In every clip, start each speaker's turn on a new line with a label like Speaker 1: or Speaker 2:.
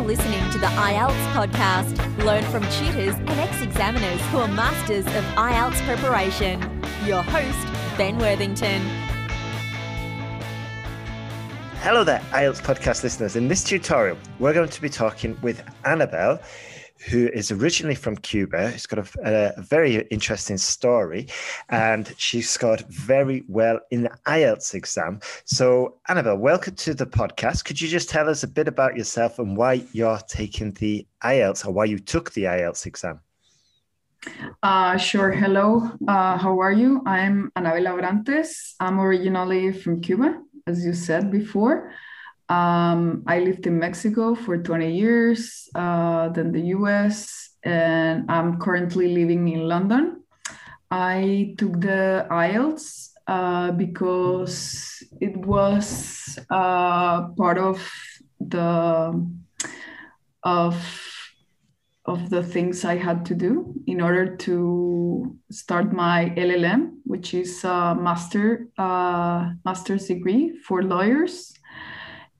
Speaker 1: You're listening to the IELTS podcast. Learn from tutors and ex-examiners who are masters of IELTS preparation. Your host, Ben Worthington.
Speaker 2: Hello there, IELTS podcast listeners. In this tutorial, we're going to be talking with Annabelle, who is originally from Cuba, who's got a very interesting story, and she scored very well in the IELTS exam. So, Annabelle, welcome to the podcast. Could you just tell us a bit about yourself and why you're taking the IELTS, or why you took the IELTS exam?
Speaker 3: Sure. Hello. How are you? I'm Annabella Abrantes. I'm originally from Cuba, as you said before. I lived in Mexico for 20 years, then the US, and I'm currently living in London. I took the IELTS because it was part of the things I had to do in order to start my LLM, which is a master's degree for lawyers.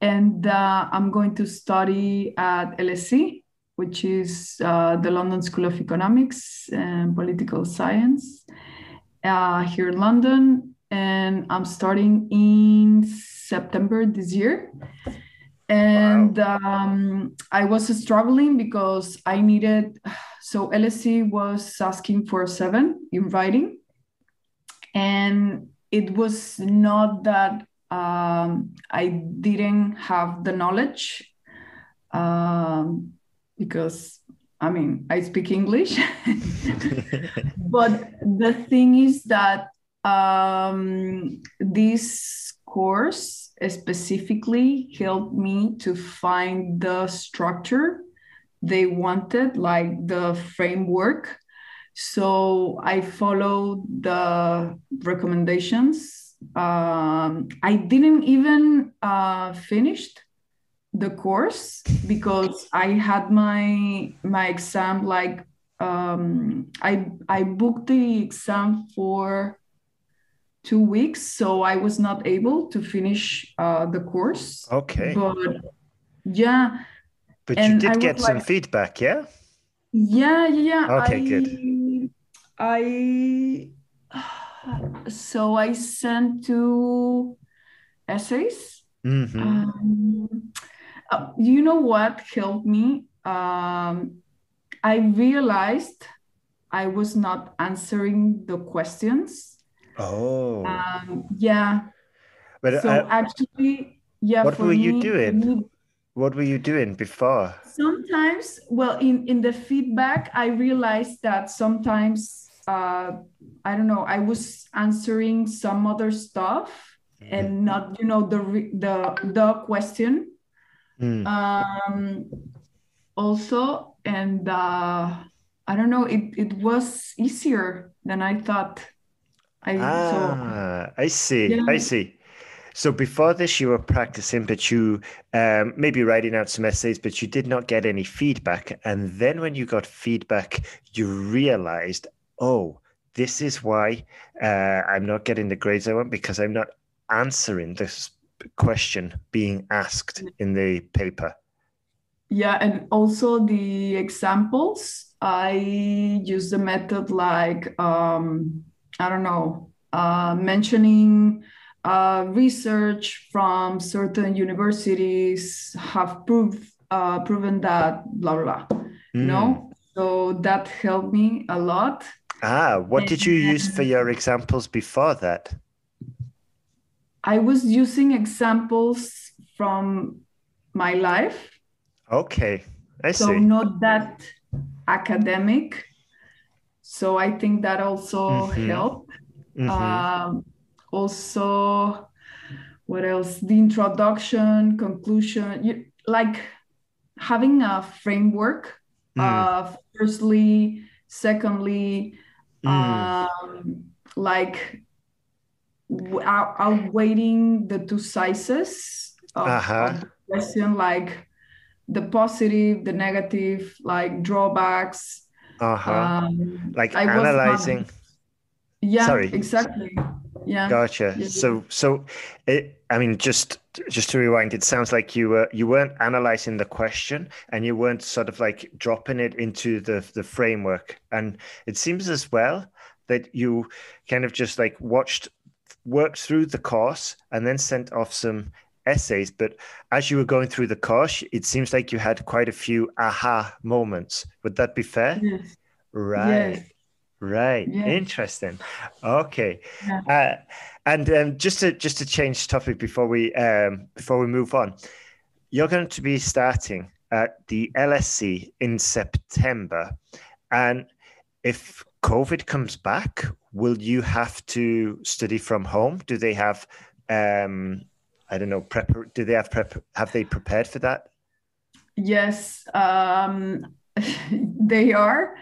Speaker 3: And I'm going to study at LSE, which is the London School of Economics and Political Science here in London. And I'm starting in September this year. And wow. I was struggling because I needed, so LSE was asking for 7 in writing. And it was not that I didn't have the knowledge because, I speak English. But the thing is that this course specifically helped me to find the structure they wanted, like the framework. So I followed the recommendations. I didn't even finish the course because I had my exam, like I booked the exam for 2 weeks, so I was not able to finish the course.
Speaker 2: Okay.
Speaker 3: But yeah.
Speaker 2: But you did get some feedback, yeah?
Speaker 3: Yeah.
Speaker 2: Okay, good.
Speaker 3: So I sent 2 essays.
Speaker 2: Mm-hmm.
Speaker 3: You know what helped me? I realized I was not answering the questions.
Speaker 2: Oh.
Speaker 3: Yeah.
Speaker 2: But
Speaker 3: so actually, yeah.
Speaker 2: What were you doing? What were you doing before?
Speaker 3: Sometimes, well, in the feedback, I realized that sometimes, I don't know, I was answering some other stuff and not, the question. Also, and I don't know, it was easier than I thought.
Speaker 2: I see.
Speaker 3: Yeah.
Speaker 2: I see. So before this, you were practicing, but you maybe writing out some essays, but you did not get any feedback. And then when you got feedback, you realized, oh, this is why I'm not getting the grades I want, because I'm not answering this question being asked in the paper.
Speaker 3: Yeah, and also the examples, I use the method like, I don't know, mentioning research from certain universities have proven that blah, blah, blah. So that helped me a lot.
Speaker 2: What did you use for your examples before that?
Speaker 3: I was using examples from my life.
Speaker 2: Okay, I see.
Speaker 3: So not that academic. So I think that also helped. Also, what else? The introduction, conclusion, like having a framework. Firstly, secondly, like outweighing the 2 sizes of the question, like the positive, the negative, like drawbacks.
Speaker 2: Like analyzing.
Speaker 3: Yeah,
Speaker 2: Sorry.
Speaker 3: exactly. Yeah.
Speaker 2: Gotcha.
Speaker 3: Yeah.
Speaker 2: So I mean, just to rewind, it sounds like you weren't analyzing the question and you weren't sort of like dropping it into the framework. And it seems as well that you kind of just like worked through the course and then sent off some essays. But as you were going through the course, it seems like you had quite a few aha moments. Would that be fair?
Speaker 3: Yes. Yes.
Speaker 2: Right. Right.
Speaker 3: Yes.
Speaker 2: Interesting. Okay.
Speaker 3: Yeah.
Speaker 2: Uh, and just to change topic before we move on, you're going to be starting at the LSE in September, and if COVID comes back, will you have to study from home? Do they have I don't know, do they have they prepared for that?
Speaker 3: Yes, they are.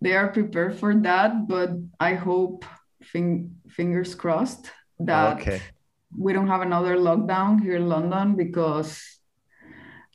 Speaker 3: They are prepared for that, but I hope, fingers crossed, that
Speaker 2: Okay.
Speaker 3: we don't have another lockdown here in London, because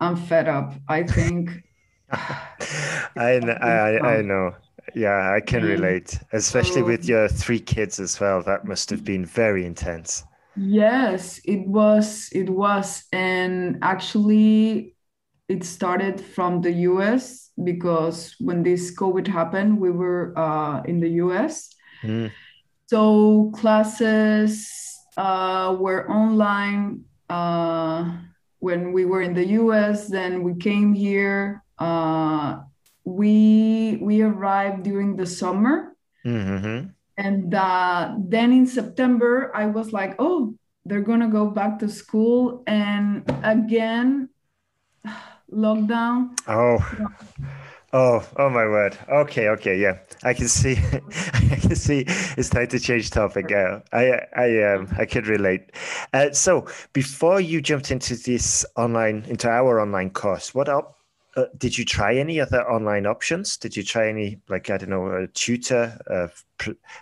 Speaker 3: I'm fed up. I think.
Speaker 2: I know. Yeah, I can relate, especially
Speaker 3: So,
Speaker 2: with your 3 kids as well. That must have been very intense.
Speaker 3: yes, it was. It was, and actually, it started from the US, because when this COVID happened, we were in the US.
Speaker 2: Mm.
Speaker 3: So classes were online when we were in the US. Then we came here. We arrived during the summer,
Speaker 2: Mm-hmm.
Speaker 3: and then in September, I was like, oh, they're gonna go back to school, and again, lockdown.
Speaker 2: Oh, oh my word. Okay, yeah. I can see, I can see it's time to change topic. I could relate. So before you jumped into our online course, did you try any other online options? Did you try any, like, I don't know, a tutor,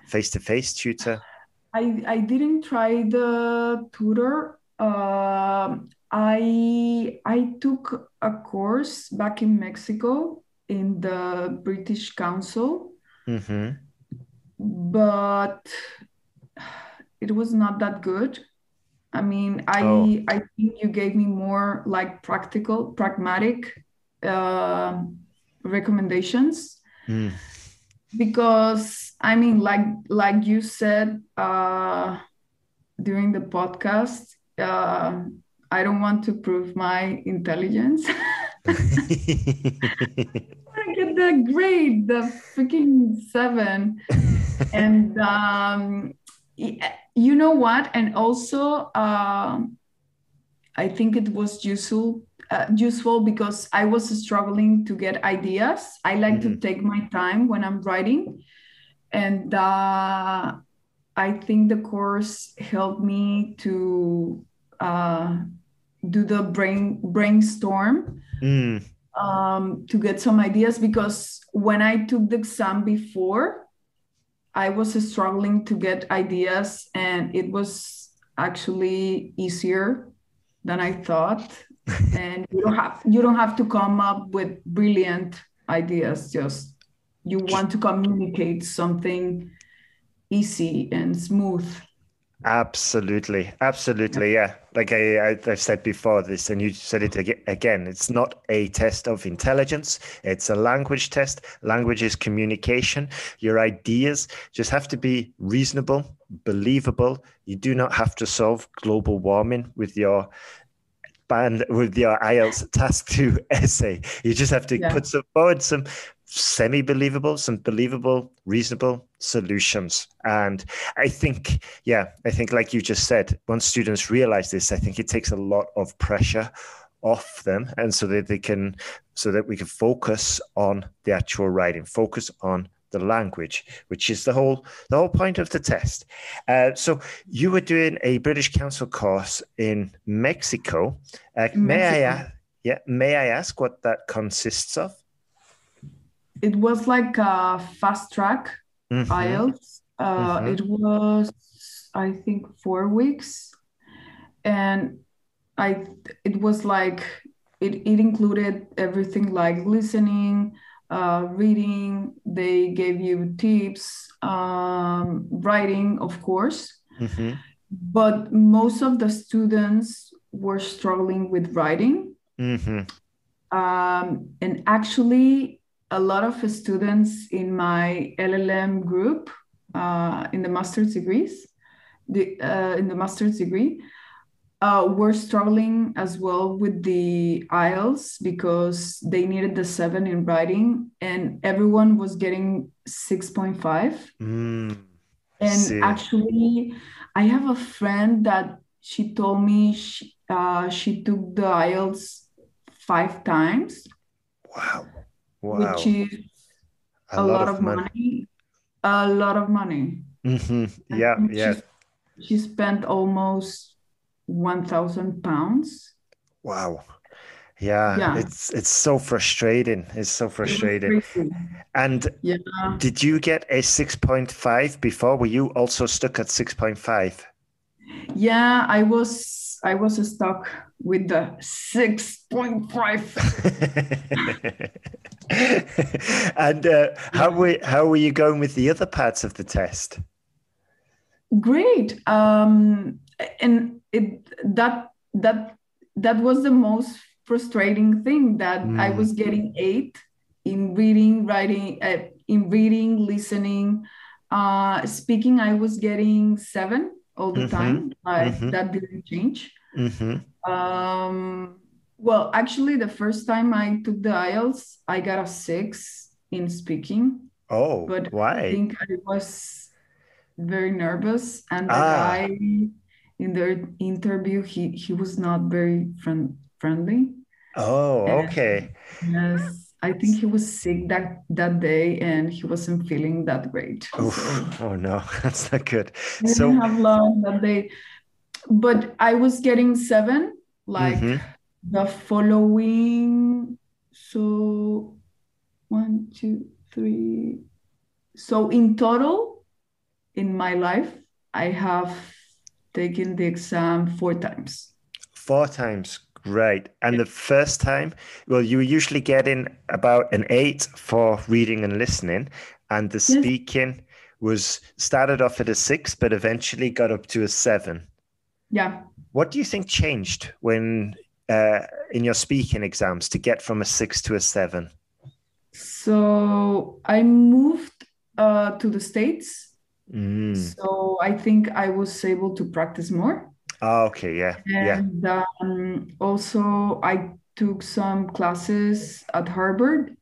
Speaker 2: face-to-face tutor?
Speaker 3: I didn't try the tutor. I took a course back in Mexico in the British Council,
Speaker 2: Mm-hmm.
Speaker 3: but it was not that good. I mean,
Speaker 2: Oh,
Speaker 3: I think you gave me more like pragmatic recommendations,
Speaker 2: mm.
Speaker 3: because I mean, like you said during the podcast, I don't want to prove my intelligence. I get the grade, the freaking 7. And you know what? And also, I think it was useful because I was struggling to get ideas. I like to take my time when I'm writing. And I think the course helped me to do the brainstorm, to get some ideas, because when I took the exam before, I was struggling to get ideas, and it was actually easier than I thought. And you don't have to come up with brilliant ideas, just you want to communicate something easy and smooth.
Speaker 2: Absolutely. Yeah. Like I've said before this, and you said it again. It's not a test of intelligence. It's a language test. Language is communication. Your ideas just have to be reasonable, believable. You do not have to solve global warming with your IELTS task 2 essay. You just have to put forward some semi-believable, some believable, reasonable solutions. And I think like you just said, once students realize this, I think it takes a lot of pressure off them, and so that we can focus on the actual writing, focus on the language, which is the whole point of the test. So you were doing a British Council course in Mexico. May I ask what that consists of?
Speaker 3: It was like a fast track IELTS. It was, I think, 4 weeks, and it was like it included everything, like listening, reading. They gave you tips, writing, of course.
Speaker 2: Mm-hmm.
Speaker 3: but most of the students were struggling with writing.
Speaker 2: Mm-hmm.
Speaker 3: And actually, a lot of students in my LLM group in the master's degrees, in the master's degree, were struggling as well with the IELTS because they needed the 7 in writing, and everyone was getting 6.5.
Speaker 2: I
Speaker 3: And
Speaker 2: see.
Speaker 3: actually, I have a friend that she told me she took the IELTS 5 times,
Speaker 2: Wow.
Speaker 3: which
Speaker 2: Wow.
Speaker 3: is
Speaker 2: A
Speaker 3: a
Speaker 2: lot
Speaker 3: lot
Speaker 2: of
Speaker 3: of
Speaker 2: money.
Speaker 3: money. A lot of money.
Speaker 2: Mm-hmm.
Speaker 3: I
Speaker 2: Yeah,
Speaker 3: think
Speaker 2: yeah.
Speaker 3: she spent almost 1,000 pounds.
Speaker 2: Wow. Yeah,
Speaker 3: Yeah,
Speaker 2: it's so frustrating. It's so
Speaker 3: it was
Speaker 2: frustrating.
Speaker 3: crazy.
Speaker 2: And
Speaker 3: Yeah.
Speaker 2: did you get a 6.5 before? Were you also stuck at 6.5?
Speaker 3: Yeah, I was stuck with the 6.5.
Speaker 2: And
Speaker 3: Yeah.
Speaker 2: how were you going with the other parts of the test?
Speaker 3: Great. And that was the most frustrating thing, that I
Speaker 2: Mm,
Speaker 3: was getting 8 in reading, writing, in reading, listening, speaking. I was getting 7 all the
Speaker 2: mm-hmm,
Speaker 3: time. Like
Speaker 2: mm-hmm,
Speaker 3: that didn't change.
Speaker 2: mm-hmm.
Speaker 3: Um, well, actually, the first time I took the IELTS, I got a 6 in speaking,
Speaker 2: Oh,
Speaker 3: but I
Speaker 2: why?
Speaker 3: think I was very nervous, and the
Speaker 2: Ah,
Speaker 3: guy in the interview, he was not very friendly.
Speaker 2: oh,
Speaker 3: And
Speaker 2: okay.
Speaker 3: yes, I think he was sick that day, and he wasn't feeling that great. So
Speaker 2: Oof, oh no, that's not good.
Speaker 3: I didn't
Speaker 2: So,
Speaker 3: have long that day, but I was getting 7 like
Speaker 2: mm-hmm,
Speaker 3: the following. So 1, 2, 3. So in total, in my life, I have taken the exam 4 times.
Speaker 2: 4 times. Right. And
Speaker 3: Yeah.
Speaker 2: the first time, well, you were usually getting about an 8 for reading and listening, and the
Speaker 3: Yes.
Speaker 2: speaking was started off at a 6, but eventually got up to a 7.
Speaker 3: Yeah.
Speaker 2: What do you think changed when in your speaking exams to get from a 6 to a 7?
Speaker 3: So I moved to the States.
Speaker 2: Mm.
Speaker 3: So I think I was able to practice more.
Speaker 2: Oh, okay, yeah, yeah.
Speaker 3: And also, I took some classes at Harvard,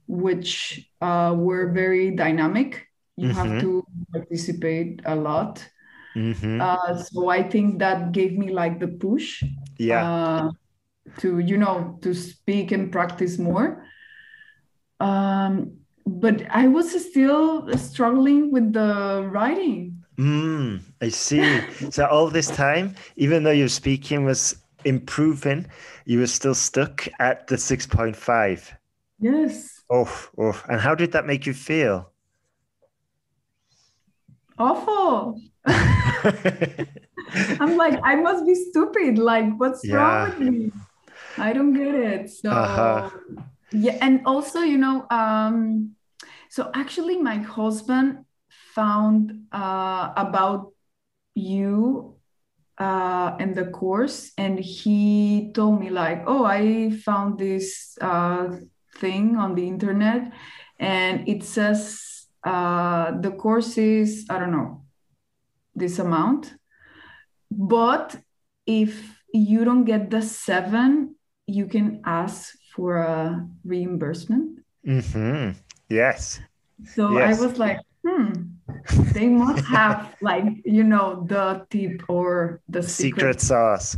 Speaker 3: which were very dynamic. You have
Speaker 2: Mm-hmm.
Speaker 3: to participate a lot.
Speaker 2: Mm-hmm.
Speaker 3: So I think that gave me like the push
Speaker 2: Yeah.
Speaker 3: uh, to speak and practice more. But I was still struggling with the writing.
Speaker 2: I see. So all this time, even though your speaking was improving, you were still stuck at the 6.5.
Speaker 3: Yes,
Speaker 2: Oh, oh. And how did that make you feel?
Speaker 3: awful. I'm like, I must be stupid. Like, what's wrong
Speaker 2: Yeah.
Speaker 3: with me? I don't get it.
Speaker 2: Uh-huh.
Speaker 3: So, yeah. And also, so actually, my husband found about you in the course, and he told me, like, oh, I found this thing on the internet, and it says the course is, I don't know, this amount. But if you don't get the 7, you can ask for a reimbursement.
Speaker 2: Mm-hmm. Yes.
Speaker 3: So I
Speaker 2: Yes.
Speaker 3: was like, they must have, like, the tip or the
Speaker 2: The secret
Speaker 3: secret.
Speaker 2: sauce.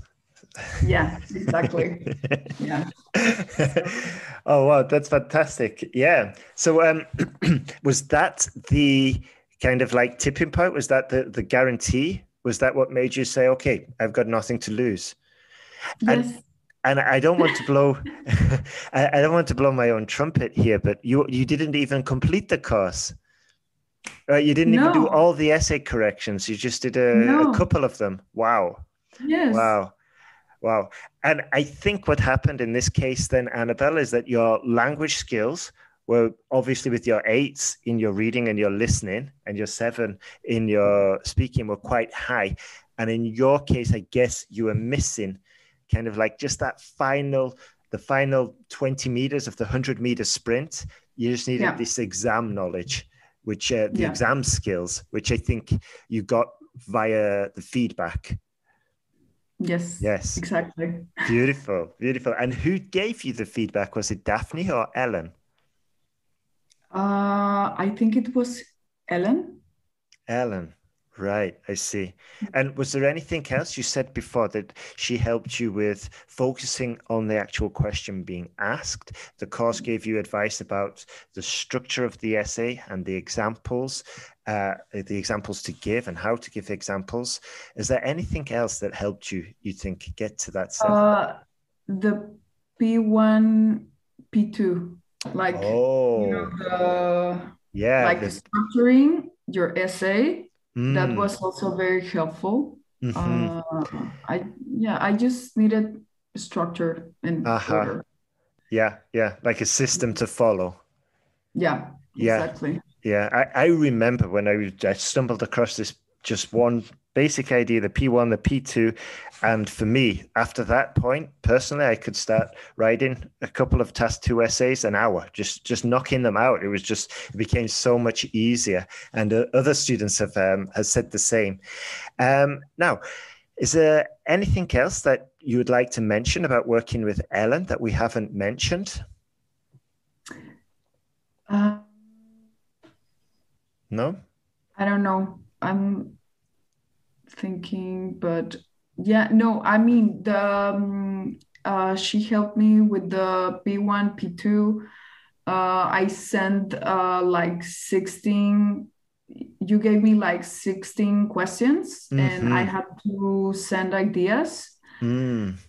Speaker 3: Yeah, exactly. Yeah.
Speaker 2: Oh wow, that's fantastic. Yeah. So was that the kind of like tipping point? Was that the guarantee? Was that what made you say, okay, I've got nothing to lose? And
Speaker 3: Yes.
Speaker 2: and I don't want to blow I don't want to blow my own trumpet here, but you didn't even complete the course. You didn't even do
Speaker 3: No,
Speaker 2: all the essay corrections. You just did a
Speaker 3: no.
Speaker 2: couple of them. Wow.
Speaker 3: Yes.
Speaker 2: Wow. Wow. And I think what happened in this case then, Annabelle, is that your language skills were obviously with your 8s in your reading and your listening, and your 7 in your speaking were quite high. And in your case, I guess you were missing kind of like just the final 20 meters of the 100-meter sprint. You just needed this exam knowledge, which the exam skills, which I think you got via the feedback.
Speaker 3: Yes, exactly.
Speaker 2: Beautiful. And who gave you the feedback? Was it Daphne or Ellen?
Speaker 3: I think it was Ellen.
Speaker 2: Right, I see. And was there anything else? You said before that she helped you with focusing on the actual question being asked. The course gave you advice about the structure of the essay and the examples to give and how to give examples. Is there anything else that helped you think, get to that 7?
Speaker 3: The P1, P2, like, structuring your essay. That was also very helpful. I just needed structure and order.
Speaker 2: Yeah, like a system to follow.
Speaker 3: Yeah, exactly.
Speaker 2: Yeah, I remember when I stumbled across this just one basic idea, the P1, the P2. And for me, after that point, personally, I could start writing a couple of task 2 essays an hour, just knocking them out. It became so much easier. And other students have said the same. Now, is there anything else that you would like to mention about working with Ellen that we haven't mentioned? No?
Speaker 3: I don't know. I'm thinking, but I mean, she helped me with the P1, P2. I sent like 16. You gave me like 16 questions, and I had to send ideas. And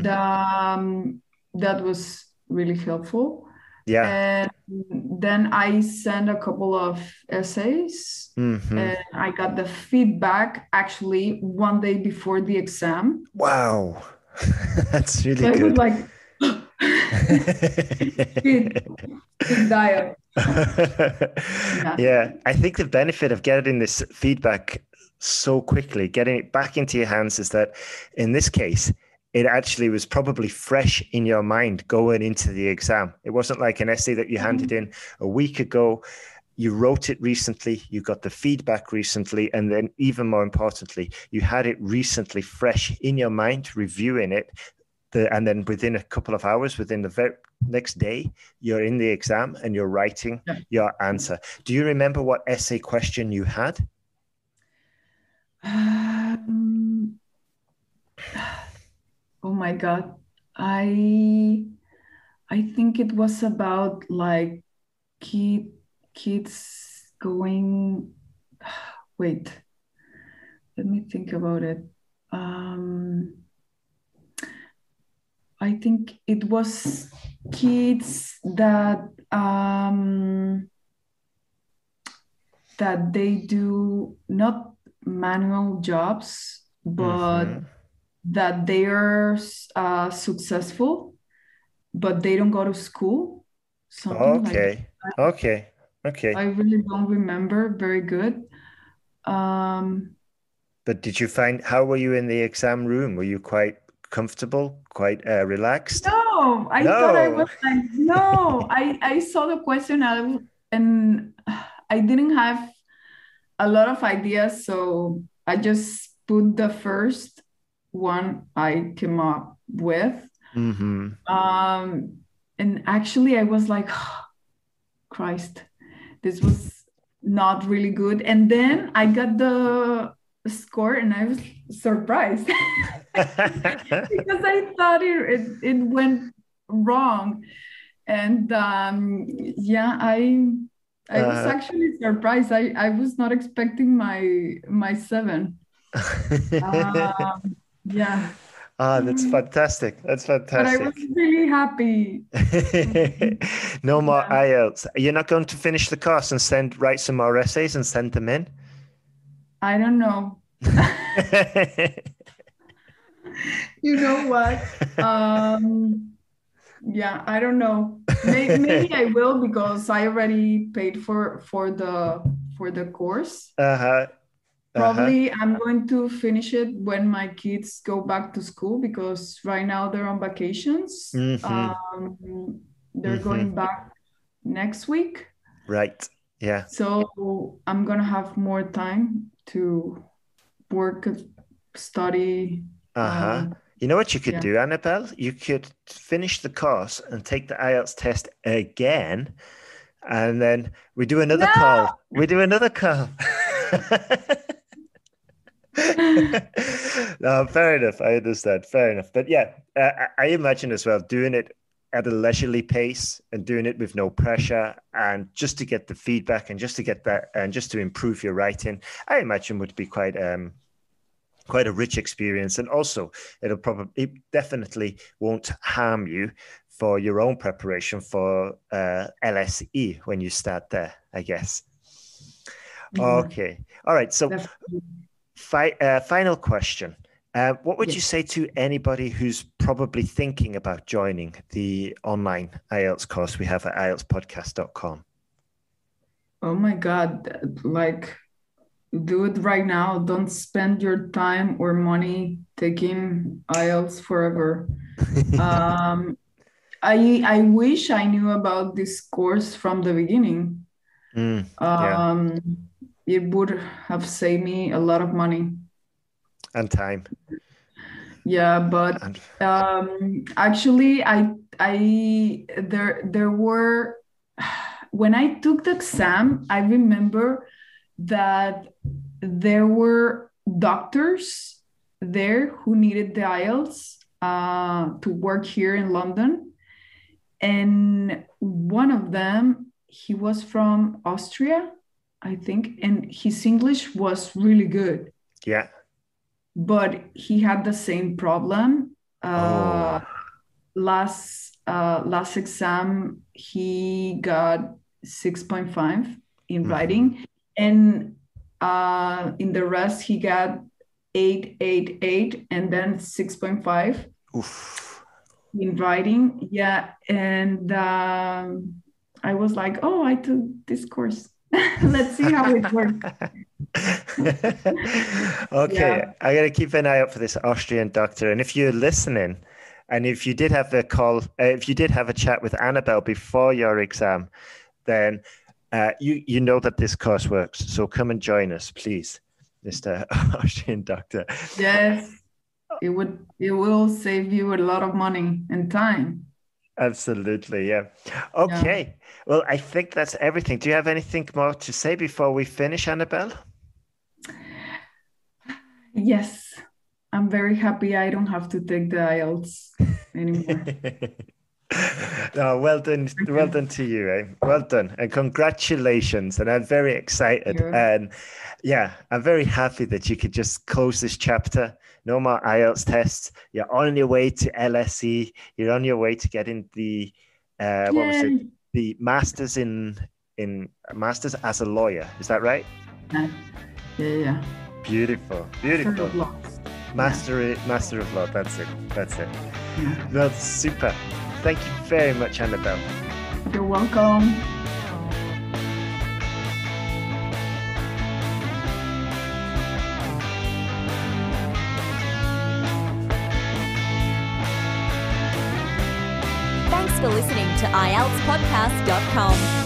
Speaker 3: that was really helpful. And then I sent a couple of essays, and I got the feedback actually one day before the exam.
Speaker 2: Wow, that's really good.
Speaker 3: I was like, diet.
Speaker 2: Yeah, I think the benefit of getting this feedback so quickly, getting it back into your hands, is that in this case, it actually was probably fresh in your mind going into the exam. It wasn't like an essay that you handed in a week ago. You wrote it recently, you got the feedback recently, and then even more importantly, you had it recently fresh in your mind, reviewing it. And then within a couple of hours, within the very next day, you're in the exam and you're writing your answer. Do you remember what essay question you had?
Speaker 3: Oh my God. I think it was about like kids going, wait, let me think about it. I think it was kids that they do not manual jobs, but that they are successful, but they don't go to school. Something like that.
Speaker 2: Okay.
Speaker 3: I really don't remember very good.
Speaker 2: But did you how were you in the exam room? Were you quite comfortable, quite relaxed?
Speaker 3: No, I thought I was like, no, I saw the question and I didn't have a lot of ideas, so I just put the first one I came up with. And actually I was like, oh, Christ, this was not really good. And then I got the score and I was surprised because I thought it went wrong. And I was actually surprised. I was not expecting my 7. Yeah.
Speaker 2: That's fantastic. That's fantastic.
Speaker 3: But I was really happy.
Speaker 2: No more IELTS. You're not going to finish the course and write some more essays and send them in?
Speaker 3: I don't know. You know what? Yeah, I don't know. Maybe I will because I already paid for the course.
Speaker 2: Uh-huh. Uh-huh.
Speaker 3: Probably I'm going to finish it when my kids go back to school because right now they're on vacations.
Speaker 2: Mm-hmm.
Speaker 3: They're
Speaker 2: Mm-hmm.
Speaker 3: going back next week.
Speaker 2: Right. Yeah.
Speaker 3: So I'm gonna have more time to work, study.
Speaker 2: Uh-huh. You know what you could
Speaker 3: Yeah.
Speaker 2: do, Annabelle? You could finish the course and take the IELTS test again, and then we do another
Speaker 3: No.
Speaker 2: call. We do another call. No, fair enough. I understand. Fair enough. But yeah, I imagine as well doing it at a leisurely pace and doing it with no pressure and just to get the feedback and just to get that and just to improve your writing, I imagine would be quite a rich experience. And also it definitely won't harm you for your own preparation for LSE when you start there, I guess. Okay. All right. So
Speaker 3: Definitely.
Speaker 2: final question. What would you
Speaker 3: Yes.
Speaker 2: say to anybody who's probably thinking about joining the online IELTS course we have at IELTSpodcast.com?
Speaker 3: Oh my God. Like, do it right now. Don't spend your time or money taking IELTS forever. Um, I wish I knew about this course from the beginning.
Speaker 2: Yeah.
Speaker 3: It would have saved me a lot of money.
Speaker 2: And time.
Speaker 3: Yeah, but
Speaker 2: And
Speaker 3: actually, there were when I took the exam, I remember that there were doctors there who needed the IELTS to work here in London, and one of them, he was from Austria, I think, and his English was really good,
Speaker 2: yeah.
Speaker 3: but he had the same problem.
Speaker 2: Oh.
Speaker 3: Last exam, he got 6.5 in
Speaker 2: Mhm.
Speaker 3: writing, and in the rest, he got 8, and then 6.5
Speaker 2: Oof.
Speaker 3: in writing. Yeah, and I was like, oh, I took this course. Let's see how it works.
Speaker 2: Okay,
Speaker 3: Yeah.
Speaker 2: I gotta keep an eye out for this Austrian doctor. And if you're listening, and if you did have a call, if you did have a chat with Annabelle before your exam, then you know that this course works. So come and join us, please, Mr. Austrian doctor.
Speaker 3: Yes, it will save you a lot of money and time.
Speaker 2: Absolutely, yeah. Okay, well, I think that's everything. Do you have anything more to say before we finish, Annabelle?
Speaker 3: Yes, I'm very happy I don't have to take the IELTS anymore.
Speaker 2: No, well done to you, eh? Well done, and congratulations. And I'm very excited, and yeah, I'm very happy that you could just close this chapter. No more IELTS tests. You're on your way to LSE. You're on your way to getting the what was it? The masters in masters as a lawyer. Is that right?
Speaker 3: Yeah.
Speaker 2: Beautiful. Master of law. That's it.
Speaker 3: Yeah.
Speaker 2: That's super. Thank you very much, Annabelle.
Speaker 3: You're welcome.
Speaker 1: Thanks for listening to IELTSpodcast.com.